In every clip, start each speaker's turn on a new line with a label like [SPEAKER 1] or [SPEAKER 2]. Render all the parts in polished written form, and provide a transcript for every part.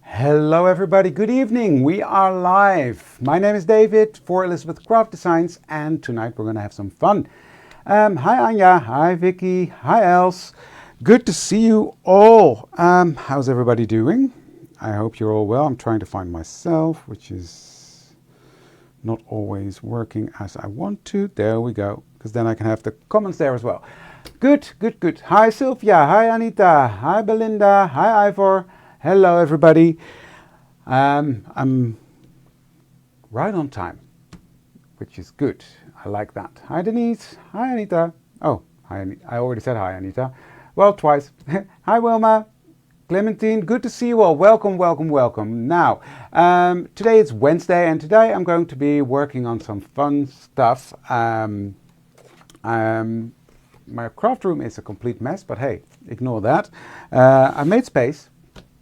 [SPEAKER 1] Hello everybody, good evening. We are live. My name is David for Elizabeth Craft Designs and tonight we're going to have some fun. Hi Anja, hi Vicky, hi Els. Good to see you all. How's everybody doing? I hope you're all well. I'm trying to find myself, which is not always working as I want to. There we go, because then I can have the comments there as well. Good. Hi Sylvia, hi Anita, hi Belinda, hi Ivor. Hello everybody. I'm right on time, which is good. I like that. Hi Denise. Hi Anita. Oh, hi. I already said hi Anita. Well, twice. Hi Wilma. Clementine, good to see you all. Welcome. Now, today is Wednesday and today I'm going to be working on some fun stuff. My craft room is a complete mess, but hey, ignore that. I made space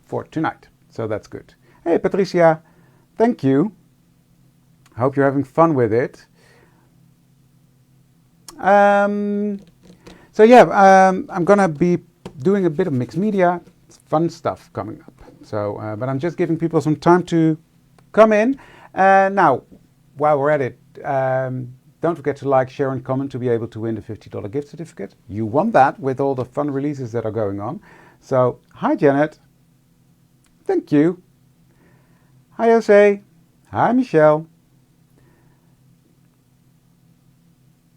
[SPEAKER 1] for tonight, so that's good. Hey Patricia, thank you. I hope you're having fun with it. I'm gonna be doing a bit of mixed media. It's fun stuff coming up. So, but I'm just giving people some time to come in. Now, while we're at it, don't forget to like, share, and comment to be able to win the $50 gift certificate. You won that with all the fun releases that are going on. So, hi Janet. Thank you. Hi Jose. Hi Michelle.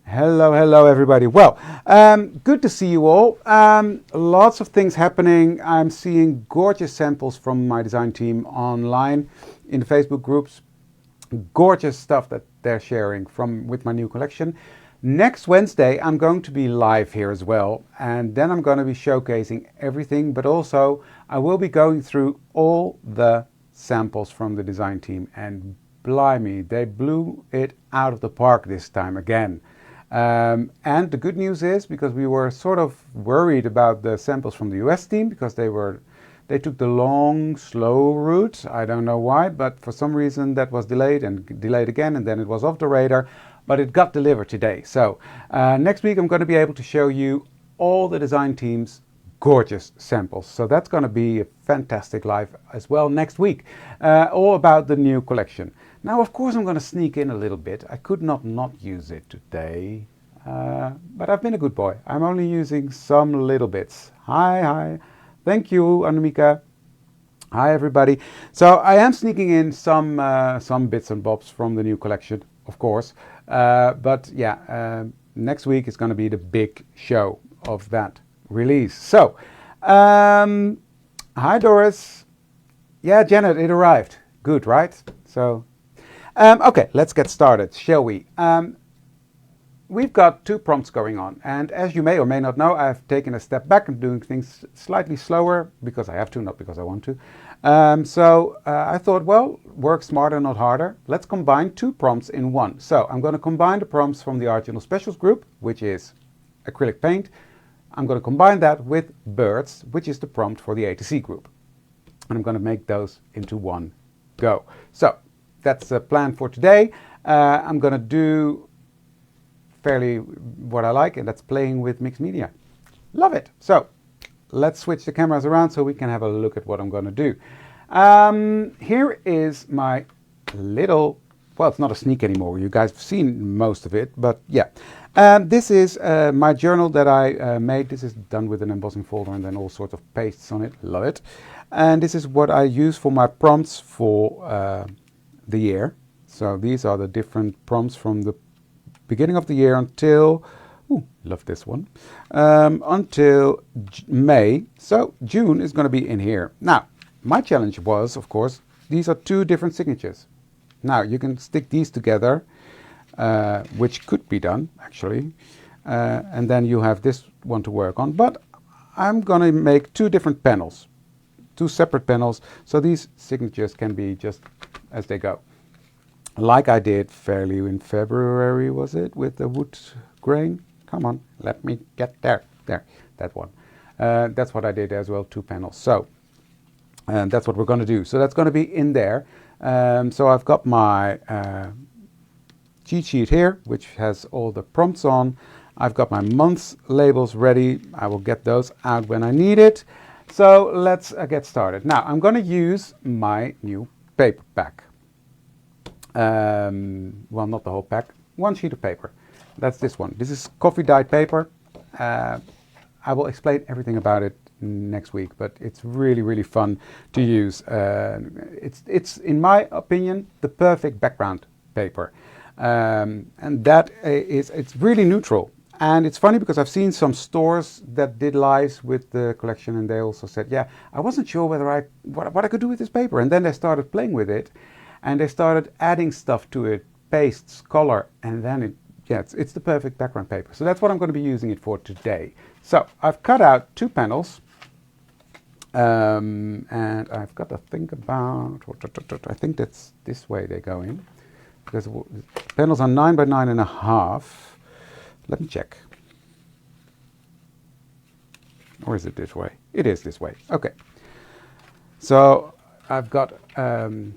[SPEAKER 1] Hello everybody. Well, good to see you all. Lots of things happening. I'm seeing gorgeous samples from my design team online in the Facebook groups. Gorgeous stuff that they're sharing with my new collection. Next Wednesday, I'm going to be live here as well, and then I'm going to be showcasing everything, but also I will be going through all the samples from the design team, and blimey, they blew it out of the park this time again. And the good news is, because we were sort of worried about the samples from the US team, because they took the long, slow route. I don't know why, but for some reason that was delayed and delayed again, and then it was off the radar. But it got delivered today. So next week I'm going to be able to show you all the design team's gorgeous samples. So that's going to be a fantastic live as well next week. All about the new collection. Now, of course, I'm going to sneak in a little bit. I could not use it today. But I've been a good boy. I'm only using some little bits. Hi. Thank you, Anumika. Hi, everybody. So I am sneaking in some bits and bobs from the new collection, of course. But yeah, next week is going to be the big show of that release. So, hi Doris. Yeah, Janet, it arrived. Good, right? So, okay, let's get started, shall we? We've got two prompts going on, and as you may or may not know, I've taken a step back and doing things slightly slower because I have to, not because I want to. I thought, well, work smarter, not harder. Let's combine two prompts in one. So I'm going to combine the prompts from the Art Journal Specials group, which is acrylic paint. I'm going to combine that with birds, which is the prompt for the A to C group. And I'm going to make those into one go. So that's the plan for today. I'm going to do fairly what I like, and that's playing with mixed media. Love it. So let's switch the cameras around so we can have a look at what I'm going to do. Here is my little, well, it's not a sneak anymore. You guys have seen most of it, but yeah. This is my journal that I made. This is done with an embossing folder and then all sorts of pastes on it. Love it. And this is what I use for my prompts for the year. So these are the different prompts from the beginning of the year until, love this one, until May. So June is going to be in here. Now, my challenge was, of course, these are two different signatures. Now, you can stick these together, which could be done, actually. And then you have this one to work on. But I'm going to make two different panels, two separate panels, so these signatures can be just as they go. Like I did fairly in February, was it, with the wood grain? Come on, let me get there. There, that one. That's what I did as well, two panels. So, and that's what we're going to do. So that's going to be in there. So I've got my cheat sheet here, which has all the prompts on. I've got my months labels ready. I will get those out when I need it. So let's get started. Now I'm going to use my new paper pack. Well, not the whole pack, one sheet of paper. That's this one. This is coffee dyed paper. I will explain everything about it next week, but it's really, really fun to use. It's in my opinion, the perfect background paper. And that is, it's really neutral. And it's funny because I've seen some stores that did lives with the collection, and they also said, yeah, I wasn't sure whether what I could do with this paper. And then they started playing with it, and they started adding stuff to it, pastes, color, and then it's the perfect background paper. So that's what I'm going to be using it for today. So I've cut out 2 panels, and I've got to think about, I think that's this way they go in, because the panels are 9 by 9.5. Let me check. Or is it this way? It is this way. Okay. So I've got 2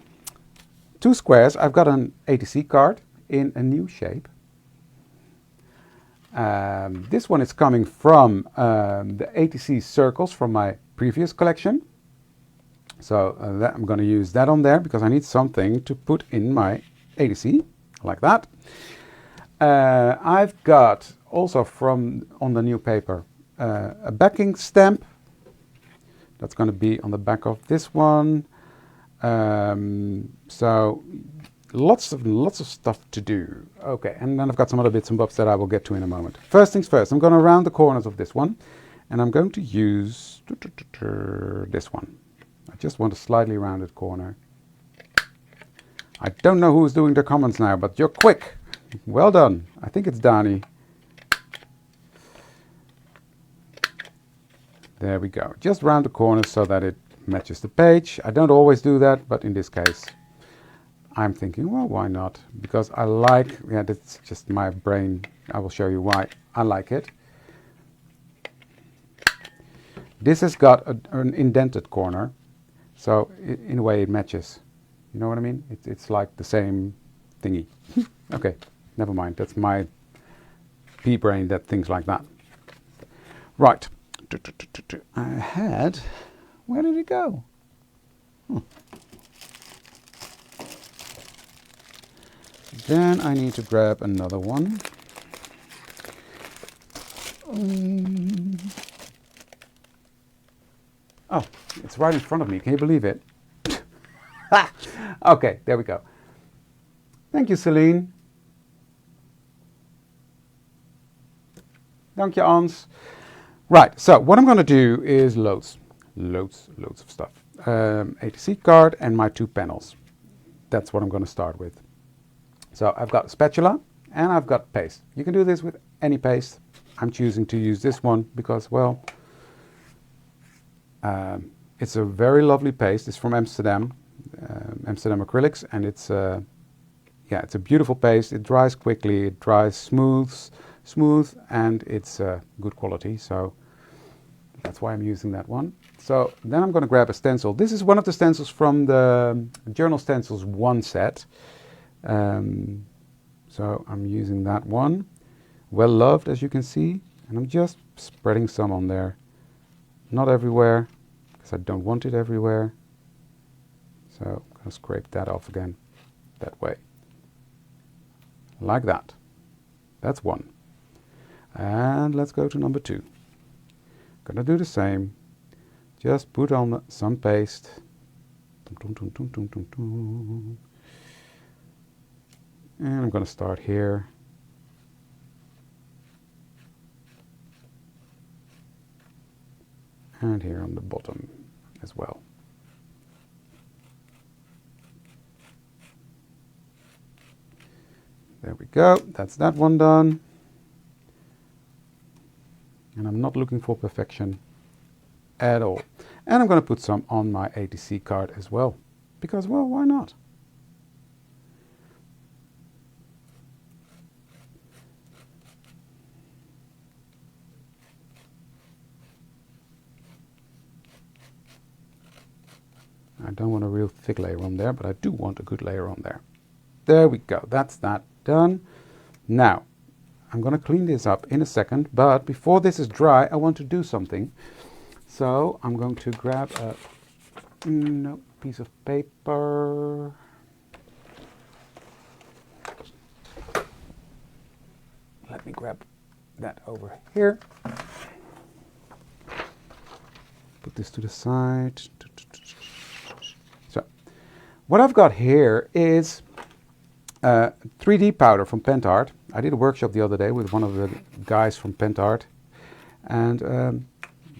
[SPEAKER 1] squares. I've got an ATC card in a new shape. This one is coming from the ATC circles from my previous collection. So I'm going to use that on there because I need something to put in my ATC, like that. I've got also on the new paper a backing stamp. That's going to be on the back of this one. So lots of stuff to do. Okay, and then I've got some other bits and bobs that I will get to in a moment. First things first, I'm going to round the corners of this one, and I'm going to use this one. I just want a slightly rounded corner. I don't know who's doing the comments now, but you're quick. Well done. I think it's Dani. There we go. Just round the corners so that it matches the page. I don't always do that, but in this case, I'm thinking, well, why not? Because I like, that's just my brain. I will show you why I like it. This has got an indented corner, so in a way it matches. You know what I mean? It's like the same thingy. Okay. Never mind, that's my pea brain that thinks like that. Right. I had, where did it go? Then I need to grab another one. Oh, it's right in front of me. Can you believe it? Okay, there we go. Thank you, Celine. Thank you, Ans. Right, so what I'm going to do is loads of stuff. ATC card and my 2 panels. That's what I'm going to start with. So I've got a spatula and I've got paste. You can do this with any paste. I'm choosing to use this one because, well, it's a very lovely paste. It's from Amsterdam, Amsterdam acrylics, and it's a beautiful paste. It dries quickly, it dries smooth, and it's good quality. So that's why I'm using that one. So then I'm going to grab a stencil. This is one of the stencils from the Journal Stencils 1 set. So I'm using that one. Well loved, as you can see, and I'm just spreading some on there. Not everywhere, because I don't want it everywhere. So I'm going to scrape that off again, that way. Like that. That's 1. And let's go to number 2. Gonna do the same. Just put on some paste. And I'm gonna start here. And here on the bottom as well. There we go. That's that one done. And I'm not looking for perfection at all. And I'm going to put some on my ATC card as well. Because, well, why not? I don't want a real thick layer on there, but I do want a good layer on there. There we go. That's that done. Now, I'm going to clean this up in a second, but before this is dry, I want to do something. So I'm going to grab a piece of paper. Let me grab that over here. Put this to the side. So, what I've got here is 3D powder from Pentart. I did a workshop the other day with one of the guys from Pentart, and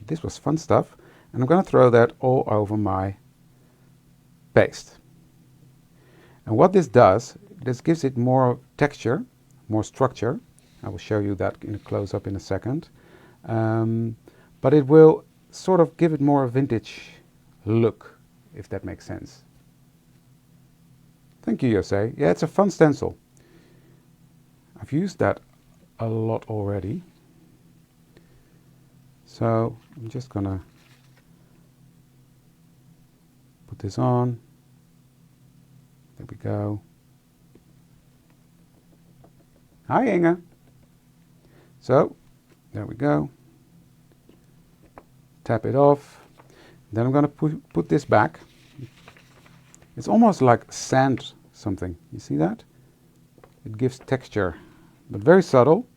[SPEAKER 1] this was fun stuff. And I'm going to throw that all over my paste. And what this does, this gives it more texture, more structure. I will show you that in a close-up in a second. But it will sort of give it more a vintage look, if that makes sense. Thank you, Jose. Yeah, it's a fun stencil. I've used that a lot already. So I'm just gonna put this on. There we go. Hi, Inge. So, there we go. Tap it off. Then I'm going to put this back. It's almost like sand something. You see that? It gives texture, but very subtle.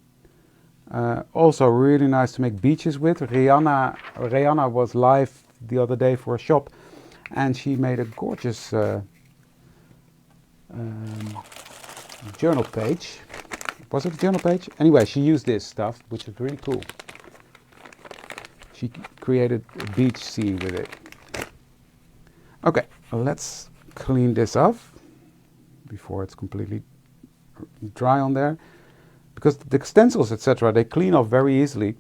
[SPEAKER 1] Also really nice to make beaches with. Rihanna was live the other day for a shop, and she made a gorgeous journal page. Was it a journal page? Anyway, she used this stuff, which is really cool. She created a beach scene with it. Okay, let's clean this off before it's completely dry on there. Because the stencils, etc., they clean off very easily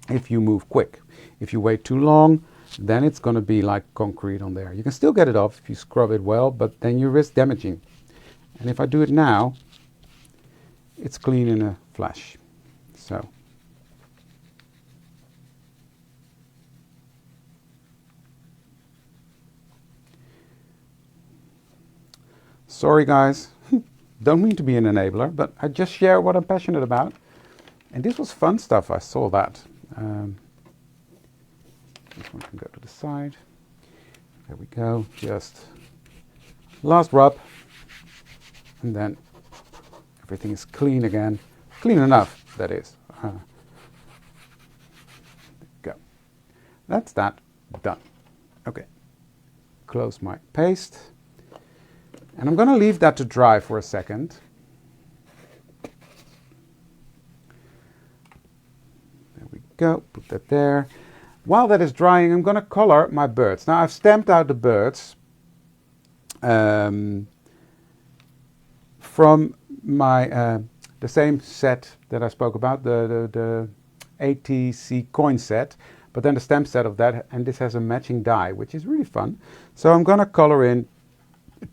[SPEAKER 1] if you move quick. If you wait too long, then it's going to be like concrete on there. You can still get it off if you scrub it well, but then you risk damaging. And if I do it now, it's clean in a flash. So. Sorry guys, don't mean to be an enabler, but I just share what I'm passionate about. And this was fun stuff, I saw that. This one can go to the side. There we go, just last rub. And then everything is clean again. Clean enough, that is. There we go. That's that done. Okay, close my paste. And I'm going to leave that to dry for a second. There we go, put that there. While that is drying, I'm going to color my birds. Now I've stamped out the birds from my the same set that I spoke about, the ATC coin set, but then the stamp set of that, and this has a matching die, which is really fun. So I'm going to color in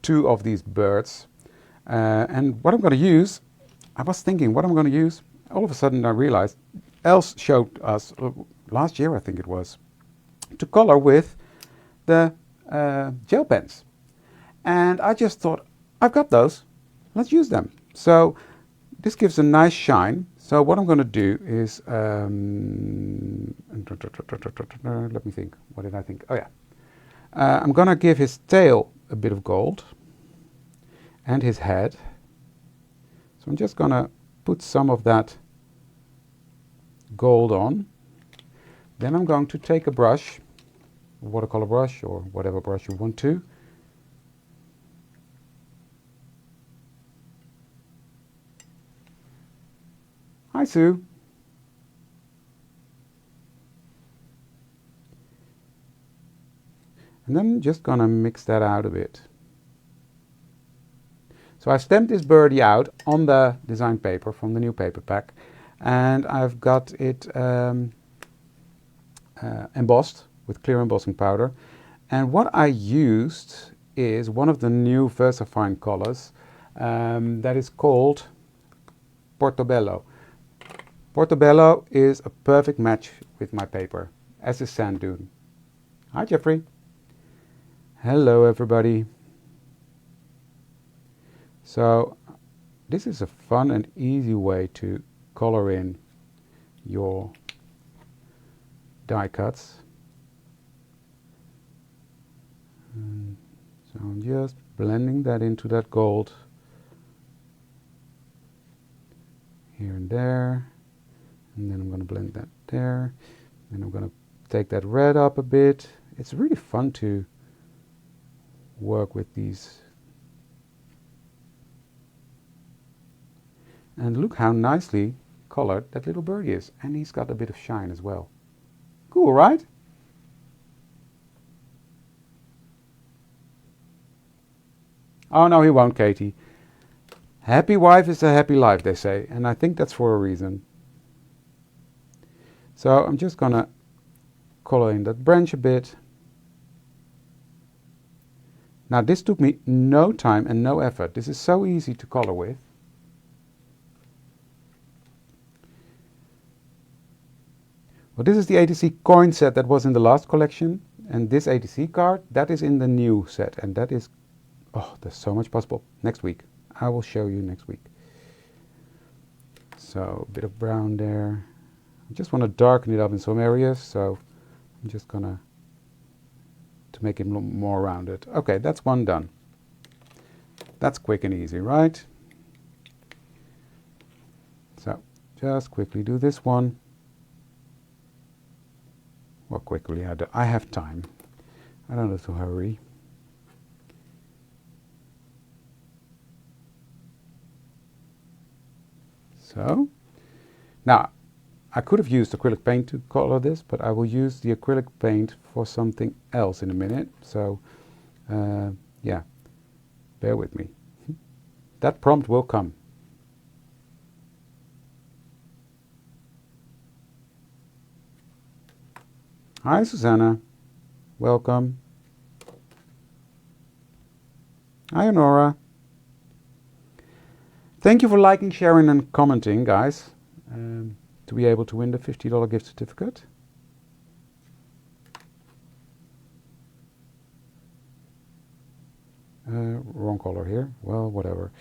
[SPEAKER 1] 2 of these birds, and what I'm going to use, I was thinking what I'm going to use, all of a sudden I realized Els showed us last year, I think it was, to color with the gel pens, and I just thought, I've got those, let's use them. So this gives a nice shine. So what I'm going to do is, let me think, what did I think? Oh yeah, I'm going to give his tail a bit of gold and his head. So I'm just going to put some of that gold on. Then I'm going to take a brush, a watercolor brush or whatever brush you want to. Hi Sue. And then I'm just going to mix that out a bit. So I stamped this birdie out on the design paper from the new paper pack, and I've got it embossed with clear embossing powder. And what I used is one of the new VersaFine colors that is called Portobello. Portobello is a perfect match with my paper, as is Sand Dune. Hi Jeffrey. Hello everybody. So this is a fun and easy way to color in your die cuts. So I'm just blending that into that gold here and there, and then I'm going to blend that there, and I'm going to take that red up a bit. It's really fun to work with these. And look how nicely colored that little birdie is, and he's got a bit of shine as well. Cool, right? Oh no, he won't, Katie. Happy wife is a happy life, they say, and I think that's for a reason. So I'm just gonna color in that branch a bit. Now this took me no time and no effort. This is so easy to color with. Well, this is the ATC coin set that was in the last collection, and this ATC card, that is in the new set, and that is, oh, there's so much possible. Next week. I will show you next week. So a bit of brown there. I just want to darken it up in some areas, so I'm just gonna to make it more rounded. Okay, that's one done. That's quick and easy, right? So just quickly do this one. Well, quickly, I have time. I don't have to hurry. So, now, I could have used acrylic paint to color this, but I will use the acrylic paint for something else in a minute. So, yeah, bear with me. That prompt will come. Hi, Susanna. Welcome. Hi, Honora. Thank you for liking, sharing, and commenting, guys, to be able to win the $50 gift certificate. Wrong color here. Well, whatever.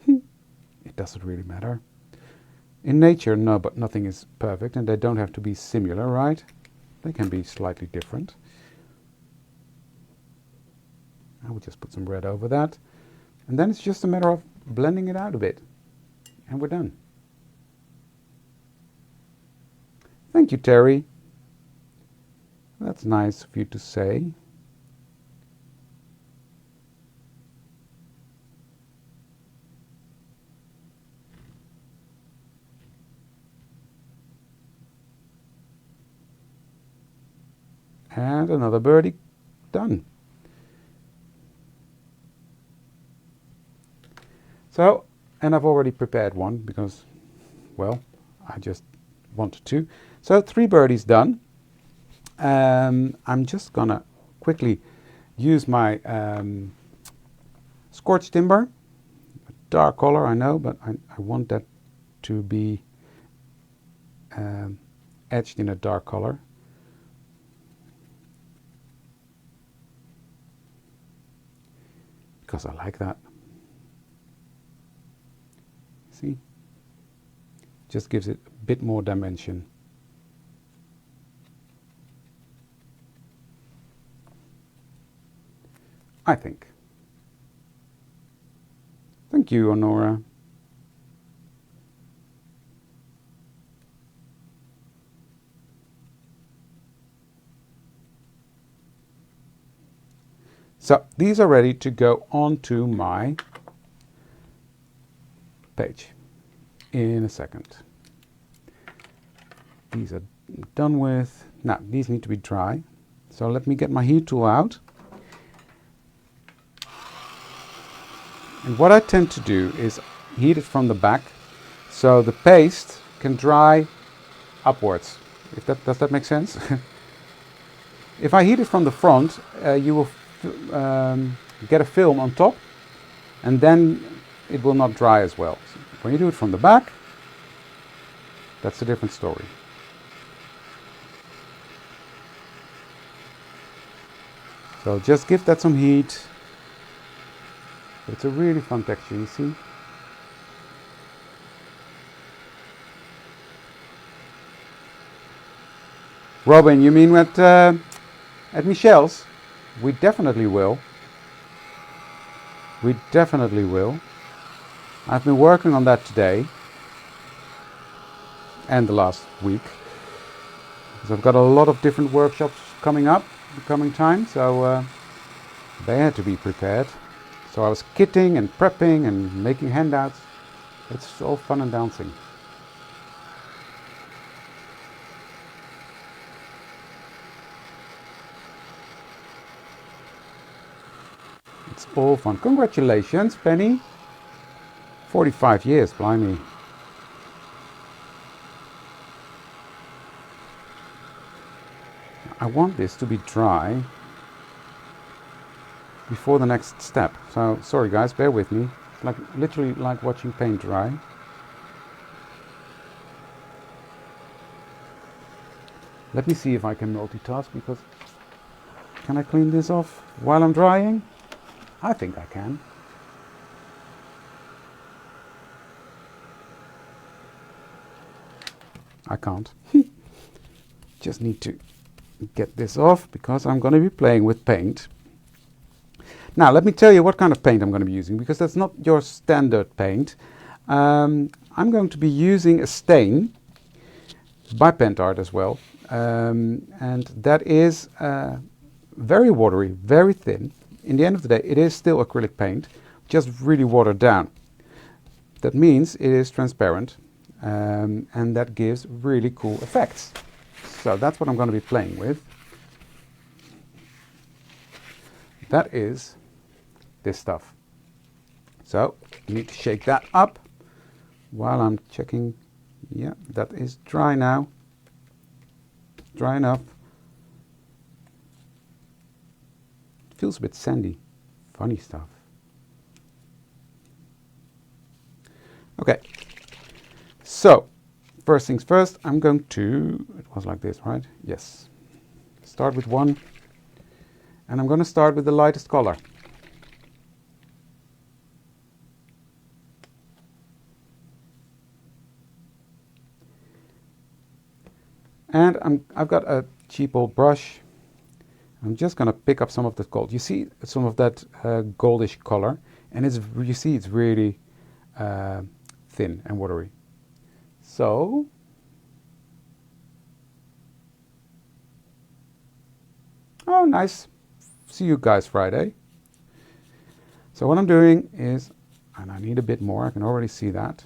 [SPEAKER 1] It doesn't really matter. In nature, no, but nothing is perfect, and they don't have to be similar, right? They can be slightly different. I will just put some red over that. And then it's just a matter of blending it out a bit. And we're done. Thank you, Terry. That's nice of you to say. And another birdie done. So, and I've already prepared one because, well, I just wanted to. So 3 birdies done. I'm just gonna quickly use my scorched timber. A dark color, I know, but I want that to be etched in a dark color. Because I like that. See? Just gives it a bit more dimension. I think. Thank you, Honora. So these are ready to go onto my page in a second. These are done with. Now these need to be dry. So let me get my heat tool out. And what I tend to do is heat it from the back so the paste can dry upwards. Does that make sense? If I heat it from the front, you will get a film on top, and then it will not dry as well. So when you do it from the back, that's a different story. So just give that some heat. It's a really fun texture, you see? Robin, you mean at Michelle's? We definitely will. We definitely will. I've been working on that today and the last week. Because I've got a lot of different workshops coming up in the coming time, so they had to be prepared. So I was kitting and prepping and making handouts. It's all fun and dancing. It's all fun. Congratulations, Penny. 45 years, blimey. I want this to be dry before the next step. So, sorry guys, bear with me. It's like literally like watching paint dry. Let me see if I can multitask, because can I clean this off while I'm drying? I think I can. I can't. Just need to get this off because I'm going to be playing with paint. Now let me tell you what kind of paint I'm going to be using, because that's not your standard paint. I'm going to be using a stain by Pentart as well, and that is very watery, very thin. In the end of the day, it is still acrylic paint, just really watered down. That means it is transparent, and that gives really cool effects. So that's what I'm going to be playing with. That is this stuff. So you need to shake that up while I'm checking. Yeah, that is dry now. Dry enough. It feels a bit sandy. Funny stuff. Okay. So, first things first, I'm going to, it was like this, right? Yes. Start with one. And I'm going to start with the lightest color. And I've got a cheap old brush. I'm just going to pick up some of the gold. You see some of that goldish color, and you see it's really thin and watery. So oh, nice. See you guys Friday. So what I'm doing is, and I need a bit more, I can already see that,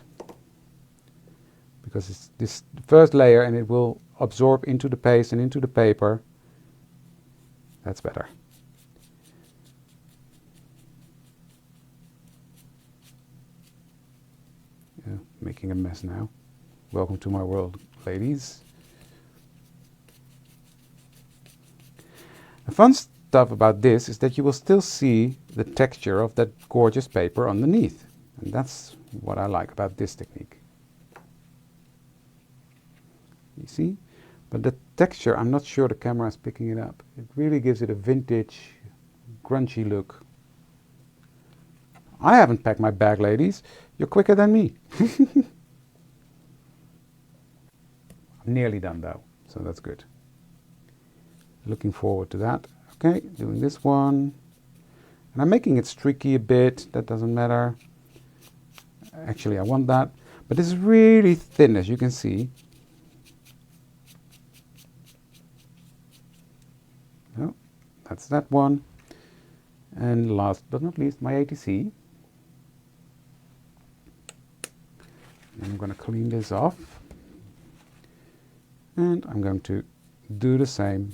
[SPEAKER 1] because it's this first layer and it will absorb into the paste and into the paper. That's better. Yeah, making a mess now. Welcome to my world, ladies. The fun stuff about this is that you will still see the texture of that gorgeous paper underneath. And that's what I like about this technique. You see? But the texture, I'm not sure the camera is picking it up. It really gives it a vintage, grungy look. I haven't packed my bag, ladies. You're quicker than me. I'm nearly done though, so that's good. Looking forward to that. Okay, doing this one. And I'm making it streaky a bit, that doesn't matter. Actually, I want that. But this is really thin, as you can see. Oh, that's that one. And last but not least, my ATC. And I'm going to clean this off. And I'm going to do the same.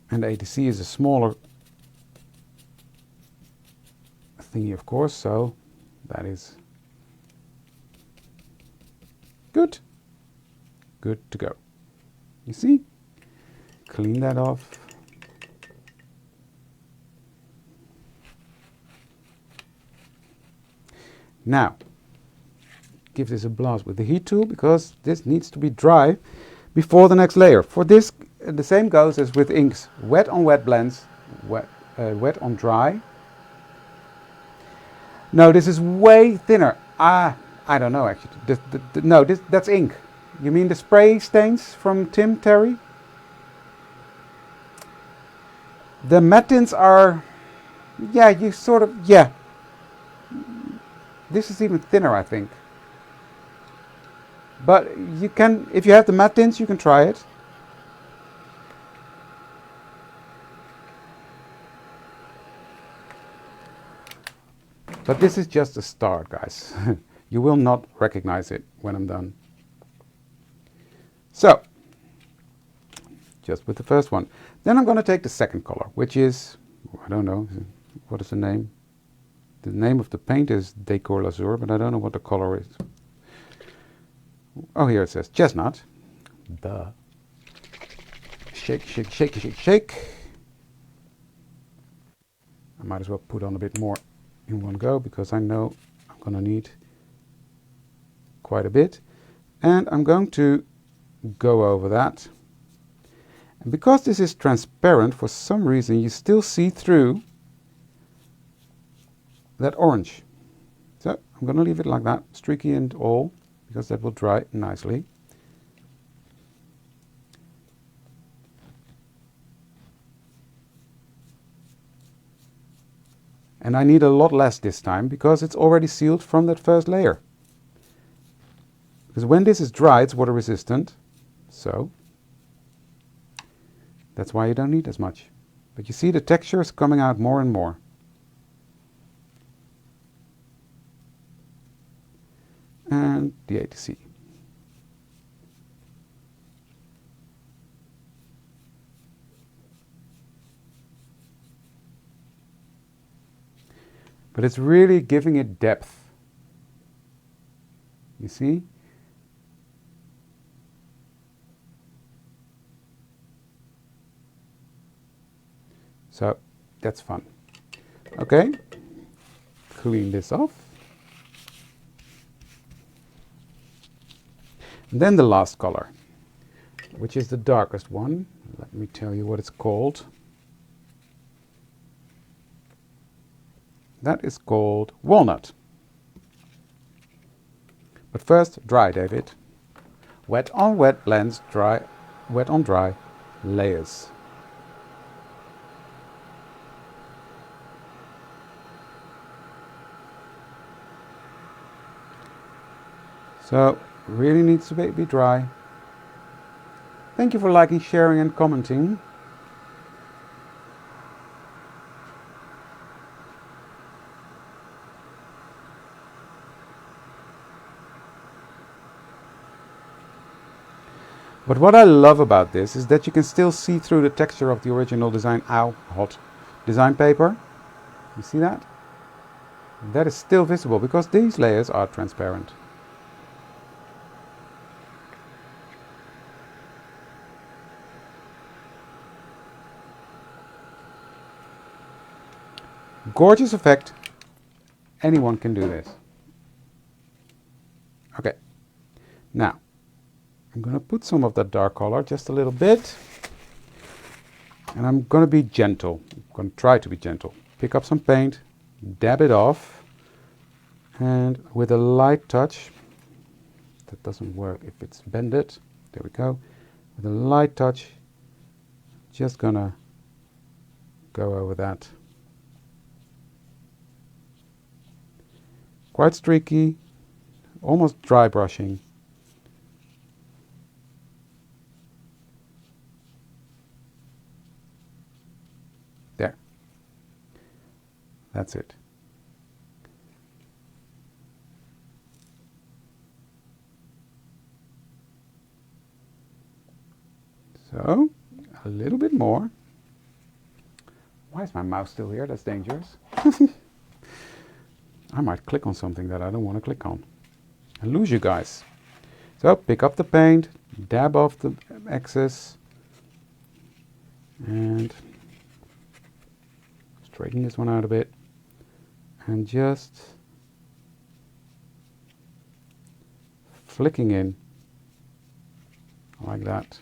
[SPEAKER 1] And the ATC is a smaller thingy, of course, so that is good. Good to go. You see? Clean that off. Now, give this a blast with the heat tool, because this needs to be dry before the next layer. For this, the same goes as with inks. Wet on wet blends, wet on dry. No, this is way thinner. I I don't know actually. No, that's ink. You mean the spray stains from Tim Terry? The matte tints are, yeah, you sort of, yeah. This is even thinner, I think. But you can, if you have the matte tints, you can try it. But this is just a start, guys. You will not recognize it when I'm done. So, just with the first one. Then I'm going to take the second color, which is, I don't know, what is the name? The name of the paint is Decor Lazur, but I don't know what the color is. Oh, here it says chestnut. Duh. Shake, shake, shake, shake, shake. I might as well put on a bit more in one go because I know I'm going to need quite a bit. And I'm going to go over that. And because this is transparent, for some reason you still see through that orange. So I'm going to leave it like that, streaky and all, because that will dry nicely. And I need a lot less this time because it's already sealed from that first layer. Because when this is dry, it's water resistant. So that's why you don't need as much. But you see the texture is coming out more and more. And the ATC. But it's really giving it depth. You see? So that's fun. Okay, clean this off. And then the last color, which is the darkest one. Let me tell you what it's called. That is called Walnut. But first, dry, David. Wet on wet blends, dry, wet on dry layers. So, really needs to be dry. Thank you for liking, sharing and commenting. But what I love about this is that you can still see through the texture of the original design, hot design paper. You see that? That is still visible because these layers are transparent. Gorgeous effect. Anyone can do this. Okay. Now, I'm going to put some of that dark color, just a little bit. And I'm going to be gentle. I'm going to try to be gentle. Pick up some paint, dab it off, and with a light touch, that doesn't work if it's bended. There we go. With a light touch, just going to go over that. Quite streaky, almost dry brushing. There. That's it. So, a little bit more. Why is my mouse still here? That's dangerous. I might click on something that I don't want to click on and lose you guys. So pick up the paint, dab off the excess, and straighten this one out a bit, and just flicking in like that.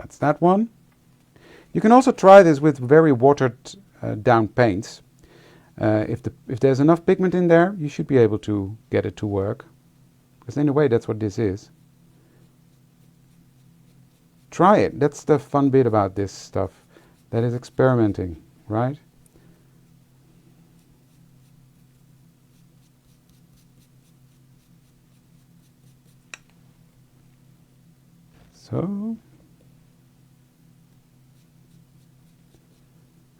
[SPEAKER 1] That's that one. You can also try this with very watered down paints. If there's enough pigment in there, you should be able to get it to work. Because in a way, that's what this is. Try it. That's the fun bit about this stuff. That is experimenting, right? So,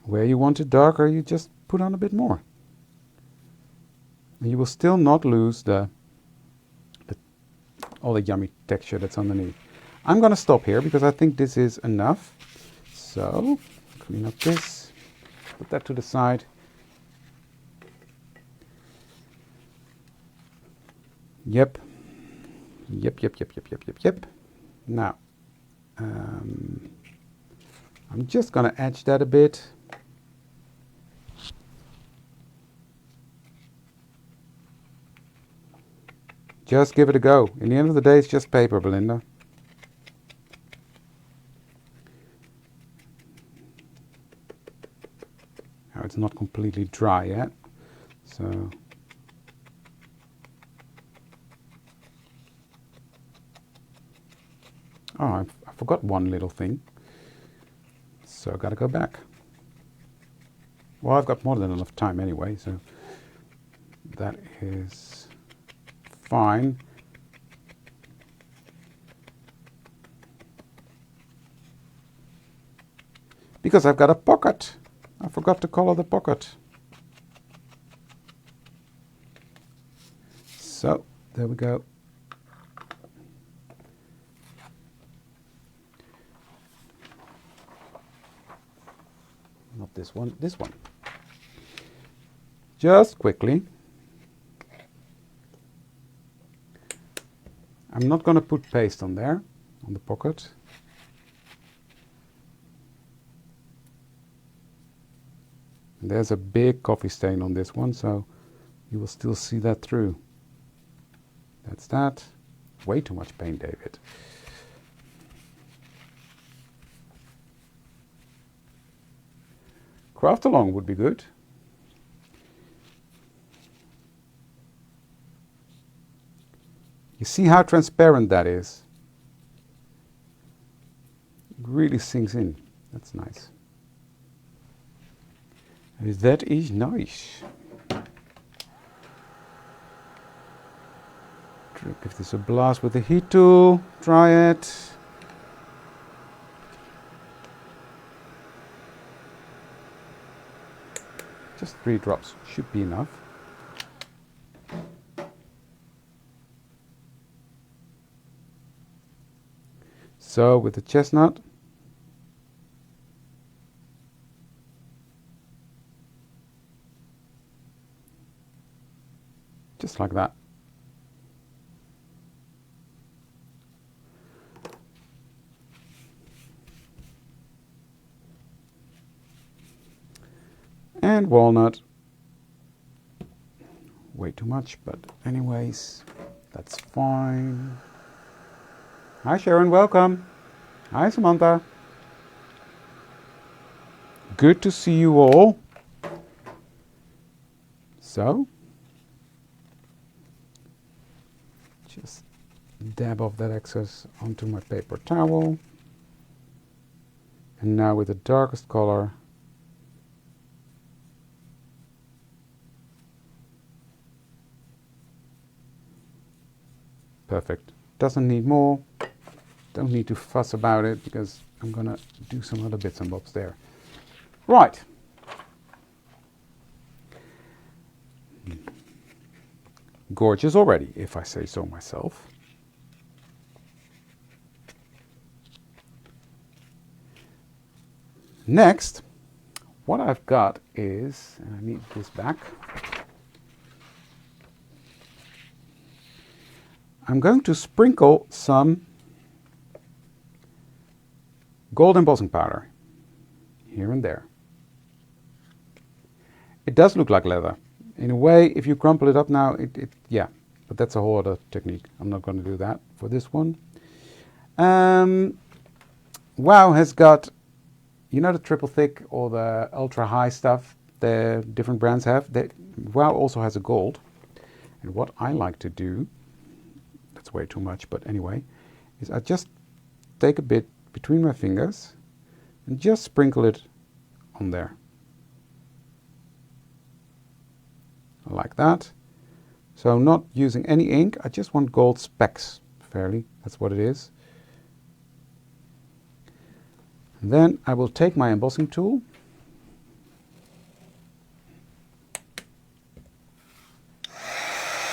[SPEAKER 1] where you want it darker, you just put on a bit more. And you will still not lose all the yummy texture that's underneath. I'm going to stop here because I think this is enough. So, clean up this, put that to the side. Yep. Now, I'm just going to edge that a bit. Just give it a go. In the end of the day, it's just paper, Belinda. Now, it's not completely dry yet, so... Oh, I forgot one little thing. So I've got to go back. Well, I've got more than enough time anyway, so that is fine. Because I've got a pocket. I forgot to color the pocket. So, there we go. Not this one, this one. Just quickly. I'm not going to put paste on there, on the pocket. And there's a big coffee stain on this one, so you will still see that through. That's that. Way too much paint, David. Craft along would be good. You see how transparent that is? It really sinks in. That's nice. That is nice. Give this a blast with the heat tool. Try it. Just 3 drops should be enough. So with the chestnut, just like that. And walnut. Way too much, but anyways, that's fine. Hi Sharon, welcome. Hi Samantha. Good to see you all. So, just dab off that excess onto my paper towel. And now with the darkest color, perfect. Doesn't need more. Don't need to fuss about it because I'm gonna do some other bits and bobs there. Right. Gorgeous already, if I say so myself. Next, what I've got is, and I need this back. I'm going to sprinkle some gold embossing powder here and there. It does look like leather. In a way, if you crumple it up now, yeah, but that's a whole other technique. I'm not going to do that for this one. WoW has got, you know, the triple thick or the ultra high stuff the different brands have. WoW also has a gold. And what I like to do, that's way too much, but anyway, is I just take a bit between my fingers and just sprinkle it on there. Like that. So I'm not using any ink, I just want gold specks, fairly, that's what it is. And then I will take my embossing tool,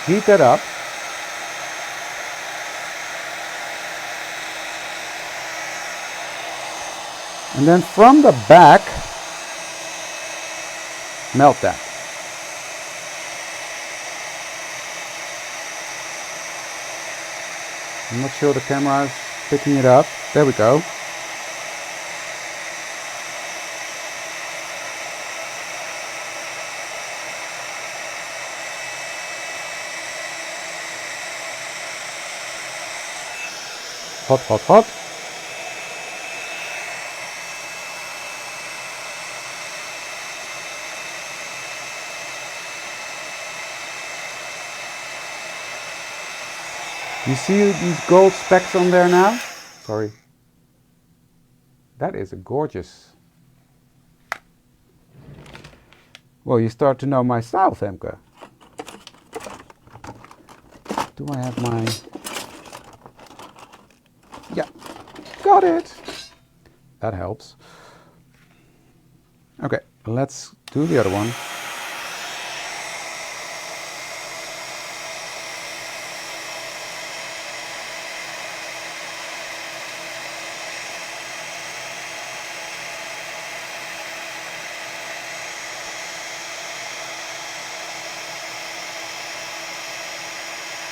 [SPEAKER 1] heat that up, and then from the back, melt that. I'm not sure the camera is picking it up. There we go. Hot, hot, hot. You see these gold specks on there now? Sorry. That is a gorgeous. Well, you start to know my style, Femke. Do I have my... Yeah, got it. That helps. Okay, let's do the other one.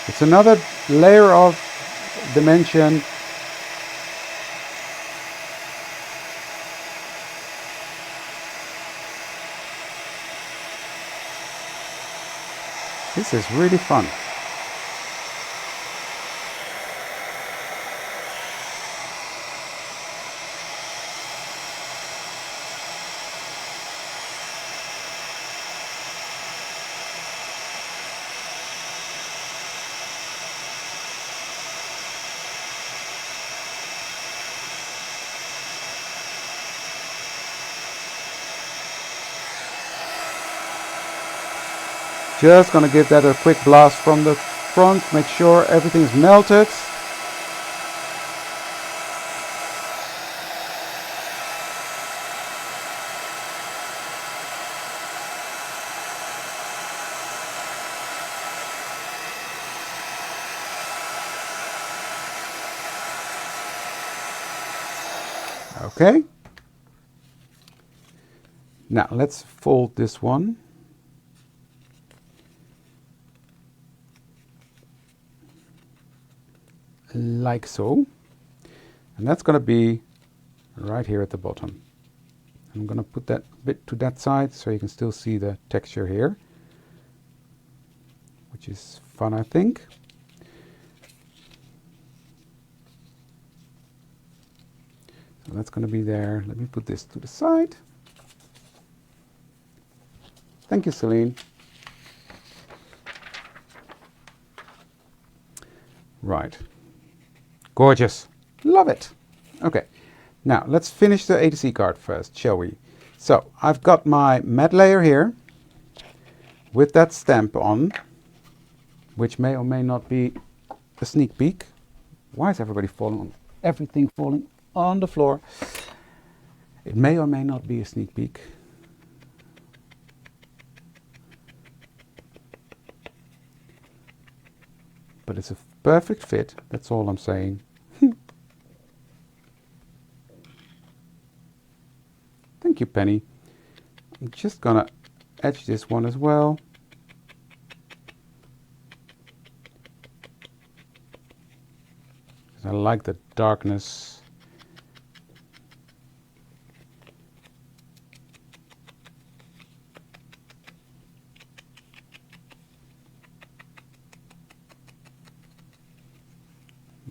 [SPEAKER 1] It's another layer of dimension. This is really fun. Just gonna give that a quick blast from the front, make sure everything's melted. Okay. Now let's fold this one. Like so. And that's going to be right here at the bottom. I'm going to put that bit to that side so you can still see the texture here, which is fun, I think. So that's going to be there. Let me put this to the side. Thank you, Celine. Right. Gorgeous. Love it. Okay. Now, let's finish the A to C card first, shall we? So, I've got my matte layer here with that stamp on, which may or may not be a sneak peek. Why is everything falling on the floor? It may or may not be a sneak peek. But it's a perfect fit, that's all I'm saying. Thank you, Penny. I'm just gonna etch this one as well. I like the darkness.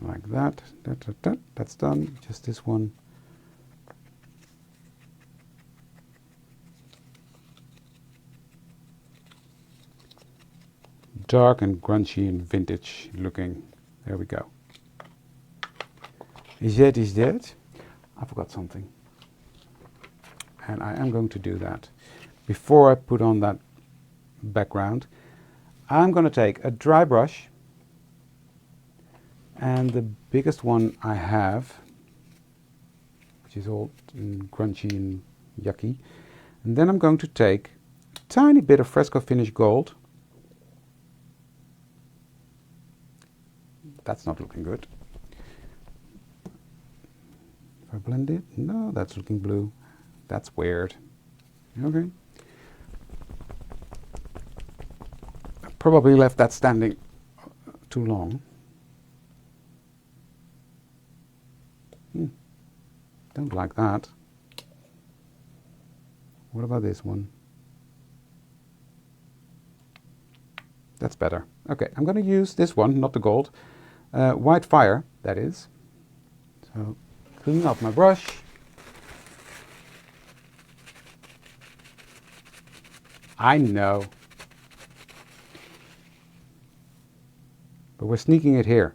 [SPEAKER 1] Like that. That's done. Just this one dark and grungy and vintage looking. There we go. Is that? I forgot something. And I am going to do that. Before I put on that background, I'm going to take a dry brush, and the biggest one I have, which is all crunchy and yucky, and then I'm going to take a tiny bit of fresco finish gold. That's not looking good. If I blend it, no, that's looking blue. That's weird. Okay. I probably left that standing too long. Don't like that. What about this one? That's better. Okay, I'm going to use this one, not the gold. White fire, that is. So, cleaning up my brush. I know. But we're sneaking it here.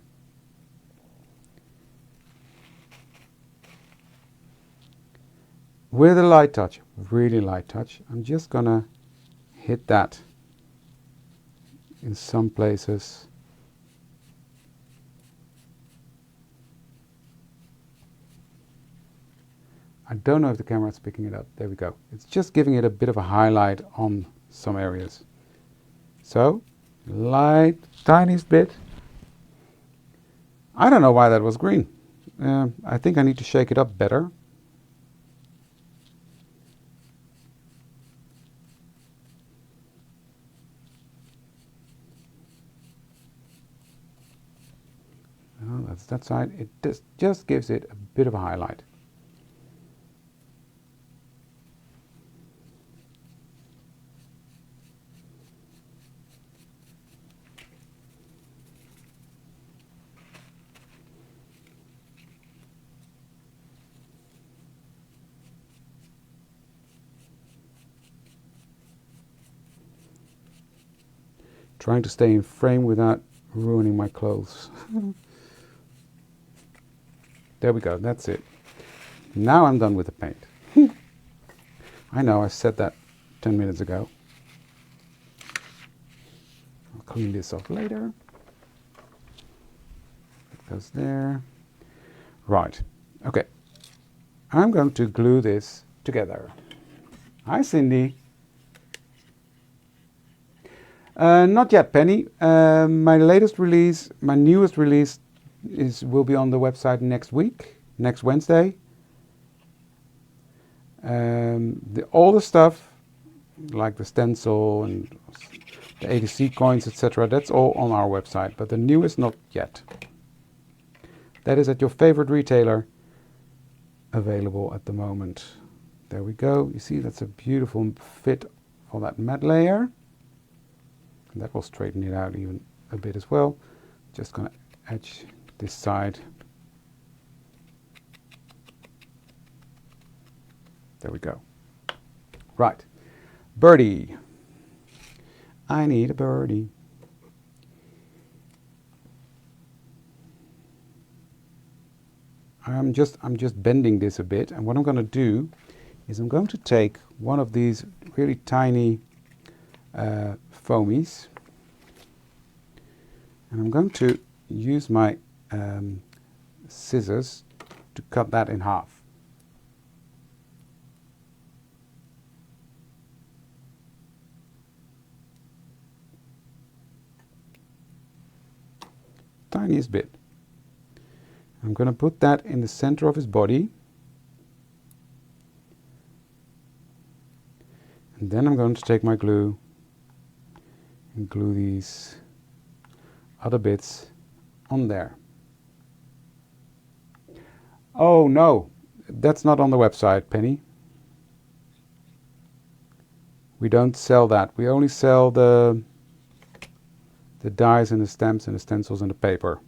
[SPEAKER 1] With a light touch, really light touch, I'm just gonna hit that in some places. I don't know if the camera is picking it up. There we go. It's just giving it a bit of a highlight on some areas. So, light, tiniest bit. I don't know why that was green. I think I need to shake it up better. Oh, that's that side. It just gives it a bit of a highlight. Trying to stay in frame without ruining my clothes. There we go, that's it. Now I'm done with the paint. I know, I said that 10 minutes ago. I'll clean this off later. It goes there. Right, okay. I'm going to glue this together. Hi, Cindy. Not yet, Penny. My latest release, my newest release will be on the website next week, next Wednesday. All the stuff, like the stencil and the ADC coins, etc., that's all on our website, but the newest not yet. That is at your favorite retailer, available at the moment. There we go. You see, that's a beautiful fit for that matte layer. And that will straighten it out even a bit as well. Just gonna edge this side. There we go. Right. Birdie. I need a birdie. I'm just bending this a bit, and what I'm going to do is I'm going to take one of these really tiny foamies, and I'm going to use my scissors to cut that in half. Tiniest bit. I'm going to put that in the center of his body, and then I'm going to take my glue and glue these other bits on there. Oh no, that's not on the website, Penny. We don't sell that. We only sell the dies and the stamps and the stencils and the paper.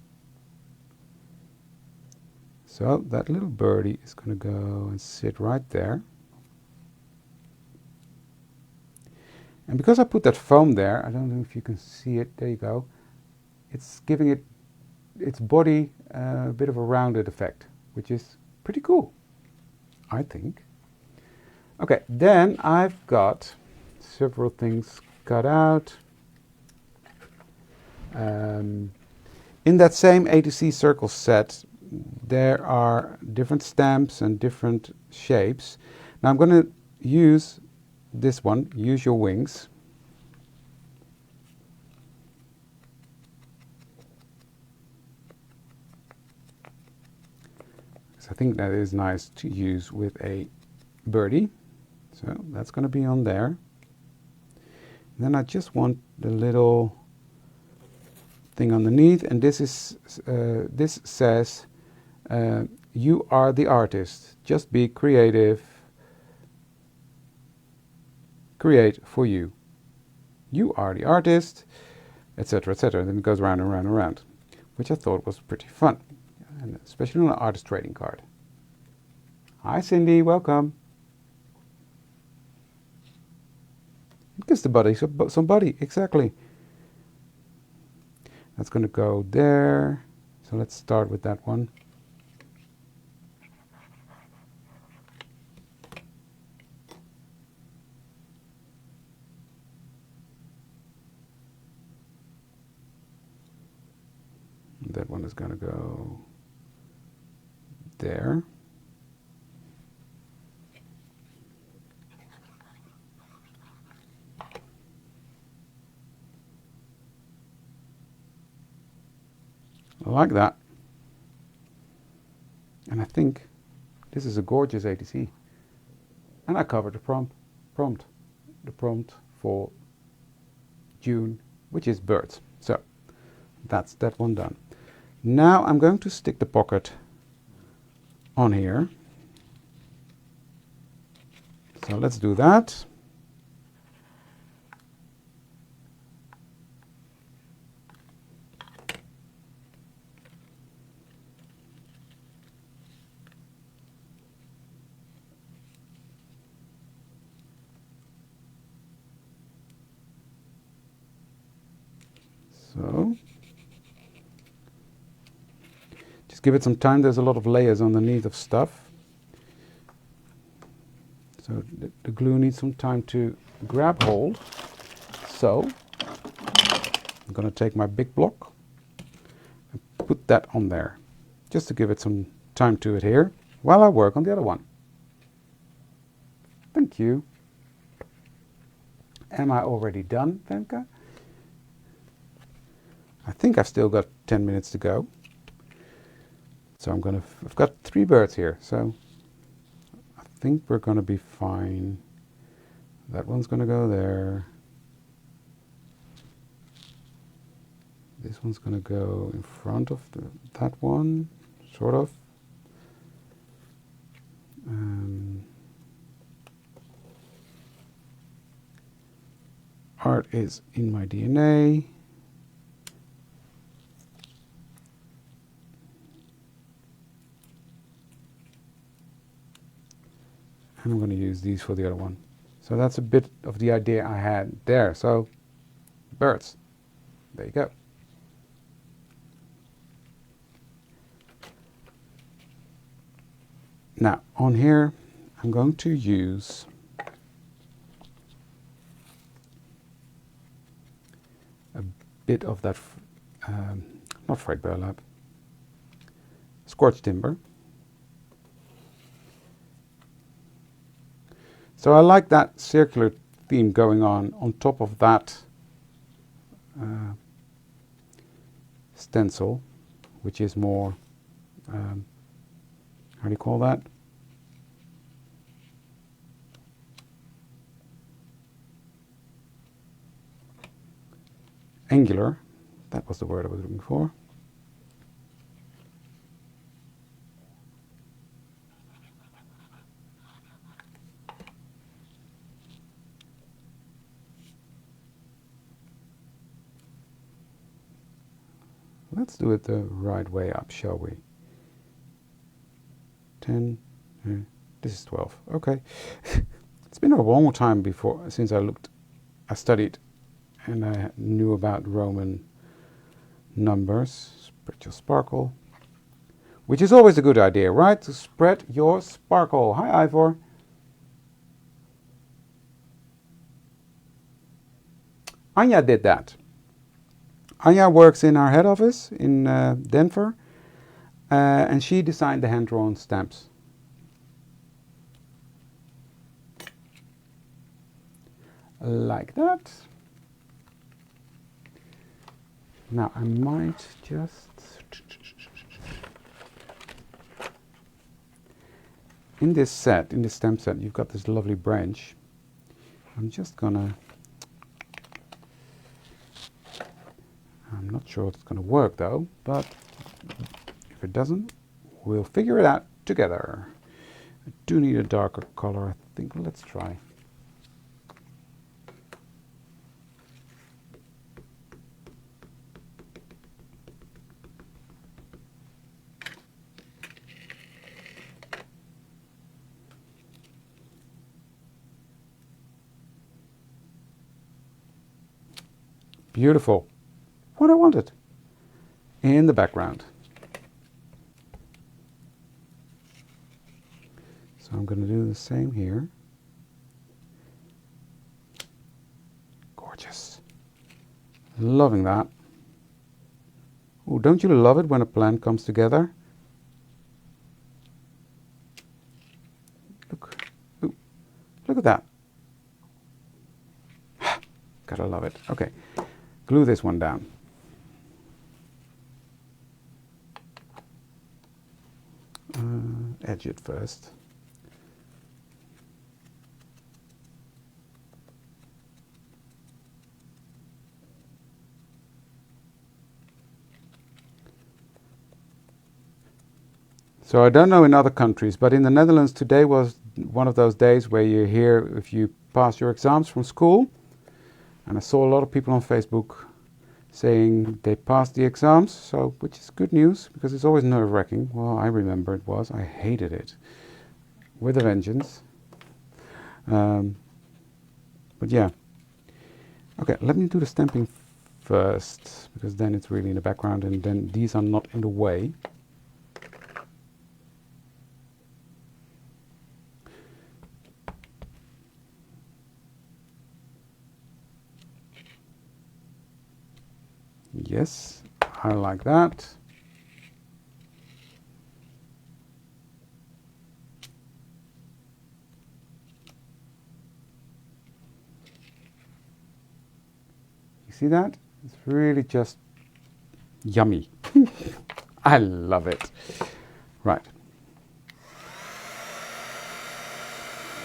[SPEAKER 1] So that little birdie is going to go and sit right there. And because I put that foam there, I don't know if you can see it, there you go, it's giving it its body a bit of a rounded effect, which is pretty cool, I think. Okay, then I've got several things cut out. In that same A to C circle set, there are different stamps and different shapes. Now I'm going to use this one, use your wings. So I think that is nice to use with a birdie. So that's going to be on there. And then I just want the little thing underneath, and this is this says you are the artist, just be creative, create for you, you are the artist, etc., etc. Then it goes round and round and round, which I thought was pretty fun, and especially on an artist trading card. Hi Cindy, welcome. Kiss the body, somebody, exactly. That's going to go there. So let's start with that one. That one is going to go there. I like that. And I think this is a gorgeous ATC. And I covered the prompt for June, which is birds. So that's that one done. Now I'm going to stick the pocket on here. So let's do that. So just give it some time. There's a lot of layers underneath of stuff. So the glue needs some time to grab hold. So I'm going to take my big block and put that on there, just to give it some time to adhere while I work on the other one. Thank you. Am I already done, Femke? I think I've still got 10 minutes to go. So I've got 3 birds here, so I think we're gonna be fine. That one's gonna go there. This one's gonna go in front of that one, sort of. Art is in my DNA. And I'm going to use these for the other one. So that's a bit of the idea I had there. So birds, there you go. Now on here I'm going to use a bit of that, not fried burlap, scorched timber. So I like that circular theme going on top of that stencil, which is more, how do you call that? Angular. That was the word I was looking for. Let's do it the right way up, shall we? 10, this is 12, okay. It's been a long time since I looked I studied and I knew about Roman numbers. Spread your sparkle. Which is always a good idea, right? To spread your sparkle. Hi, Ivor. Anja did that. Anja works in our head office in Denver, and she designed the hand-drawn stamps. Like that. Now I might just... In this set, in this stamp set, you've got this lovely branch. I'm just gonna... I'm not sure it's gonna work though, but if it doesn't, we'll figure it out together. I do need a darker color, I think. Let's try. Beautiful. What I wanted in the background. So I'm going to do the same here. Gorgeous. Loving that. Oh, don't you love it when a plan comes together? Look. Ooh, look at that. Gotta love it. Okay. Glue this one down. Edge it first. So I don't know in other countries, but in the Netherlands today was one of those days where you hear if you pass your exams from school. And I saw a lot of people on Facebook saying they passed the exams, so which is good news because it's always nerve-wracking. Well, I remember it was. I hated it with a vengeance. But yeah. Okay, let me do the stamping first because then it's really in the background and then these are not in the way. Yes, I like that. You see that? It's really just yummy. I love it. Right.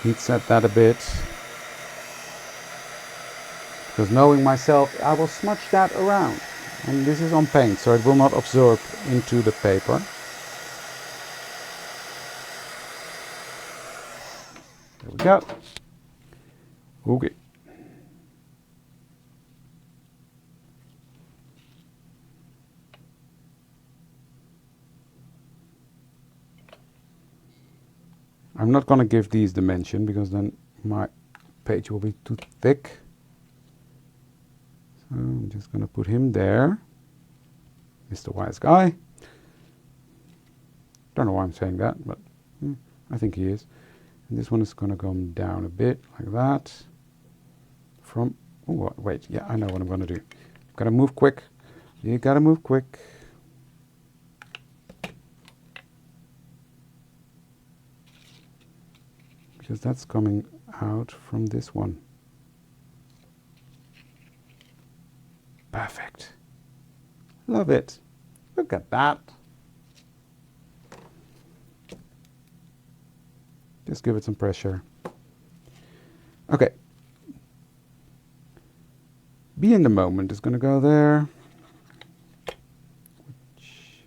[SPEAKER 1] Heat set that a bit. Because knowing myself, I will smudge that around. And this is on paint, so it will not absorb into the paper. There we go. Okay. I'm not going to give these dimension because then my page will be too thick. So I'm just going to put him there. Mr. Wise Guy. Don't know why I'm saying that, but I think he is. And this one is going to go down a bit like that. From, oh wait, yeah, I know what I'm going to do. Gotta move quick. You gotta move quick. Because that's coming out from this one. Perfect. Love it. Look at that. Just give it some pressure. Okay. Be in the moment is going to go there. Which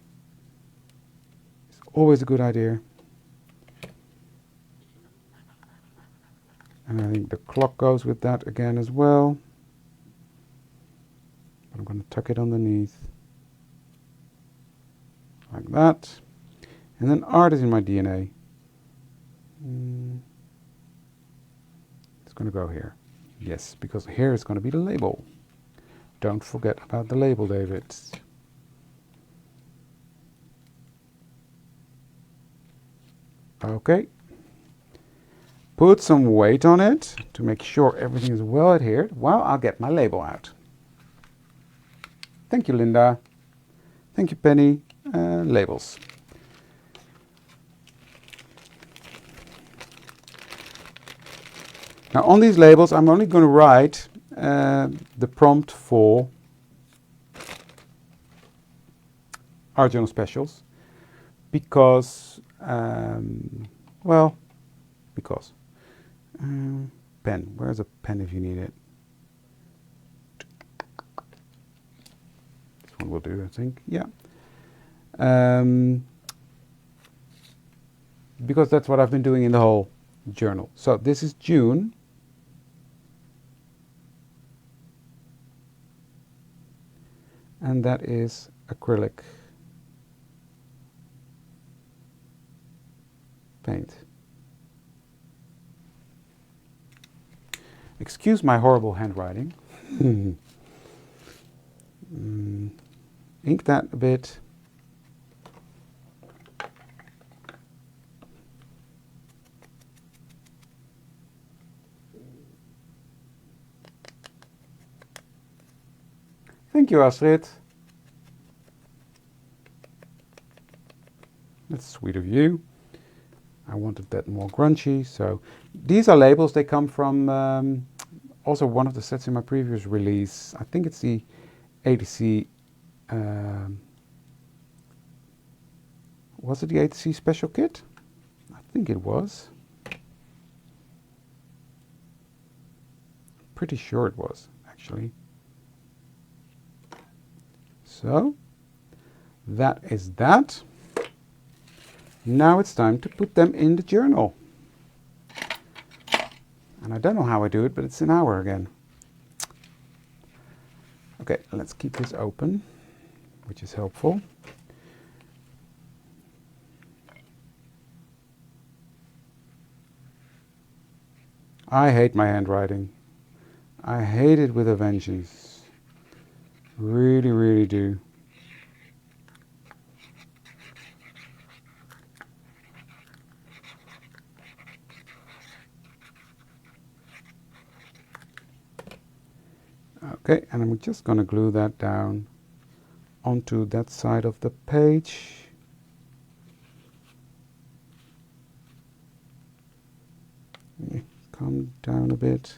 [SPEAKER 1] is always a good idea. And I think the clock goes with that again as well. But I'm going to tuck it underneath. Like that. And then art is in my DNA. It's going to go here. Yes, because here is going to be the label. Don't forget about the label, David. Okay. Put some weight on it to make sure everything is well adhered while I'll get my label out. Thank you, Linda. Thank you, Penny. Labels. Now on these labels I'm only going to write the prompt for our journal specials because, pen. Where's a pen if you need it? This one will do, I think. Yeah. Because that's what I've been doing in the whole journal. So this is June. And that is acrylic paint. Excuse my horrible handwriting. Ink that a bit. Thank you, Astrid. That's sweet of you. I wanted that more grungy, so these are labels. They come from also one of the sets in my previous release. I think it's the ATC. Was it the ATC special kit? I think it was. Pretty sure it was, actually. So that is that. Now it's time to put them in the journal. And I don't know how I do it, but it's an hour again. Okay, let's keep this open, which is helpful. I hate my handwriting. I hate it with a vengeance. Really, really do. Okay, and I'm just going to glue that down onto that side of the page. Come down a bit.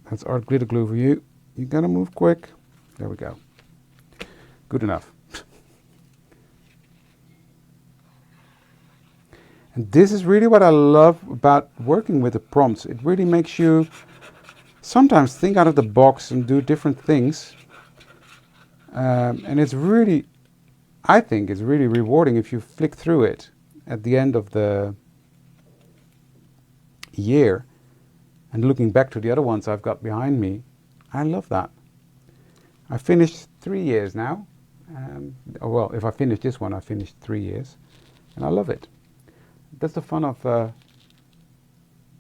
[SPEAKER 1] That's art glitter glue for you. You gotta move quick. There we go. Good enough. And this is really what I love about working with the prompts. It really makes you sometimes think out of the box and do different things. And it's really, I think it's really rewarding if you flick through it at the end of the year and looking back to the other ones I've got behind me. I love that. I finished 3 years now. Well, if I finish this one, I finished 3 years. And I love it. That's the fun of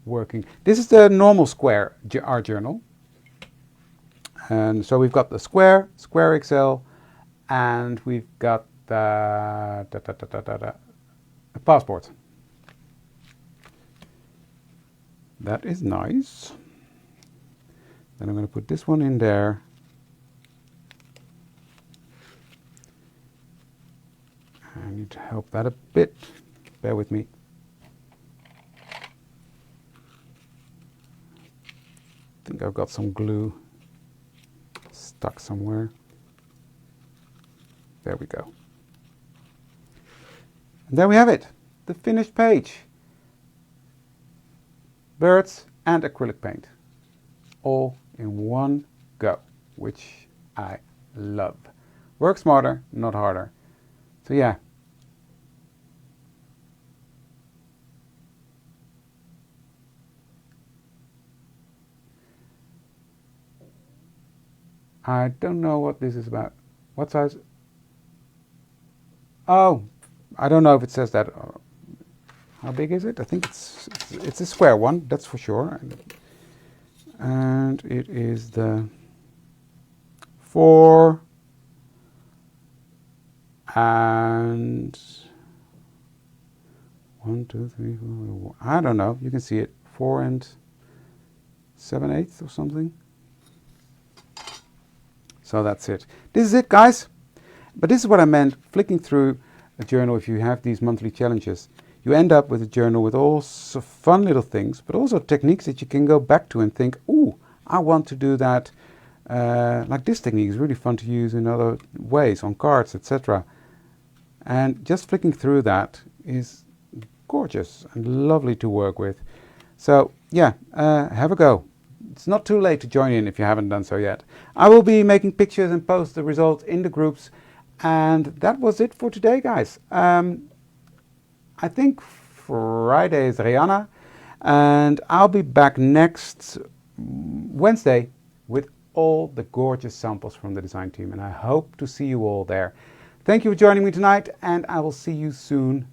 [SPEAKER 1] working. This is the normal square art journal. And so we've got the square XL, and we've got the passport. That is nice. Then I'm going to put this one in there. I need to help that a bit. Bear with me. I think I've got some glue stuck somewhere. There we go. And there we have it, the finished page. Birds and acrylic paint, all in one go, which I love. Work smarter, not harder. So yeah. I don't know what this is about. What size? Oh, I don't know if it says that. How big is it? I think it's a square one, that's for sure. And it is the 4 and 1, 2, 3, 4. I don't know. You can see it. 4 and 7/8 or something. So that's it. This is it, guys. But this is what I meant, flicking through a journal. If you have these monthly challenges, you end up with a journal with all sorts of fun little things, but also techniques that you can go back to and think, ooh, I want to do that. Like this technique is really fun to use in other ways, on cards, etc. And just flicking through that is gorgeous and lovely to work with. So yeah, have a go. It's not too late to join in if you haven't done so yet. I will be making pictures and post the results in the groups. And that was it for today, guys. I think Friday is Rihanna, and I'll be back next Wednesday with all the gorgeous samples from the design team, and I hope to see you all there. Thank you for joining me tonight, and I will see you soon,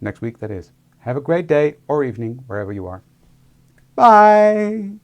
[SPEAKER 1] next week that is. Have a great day or evening, wherever you are. Bye!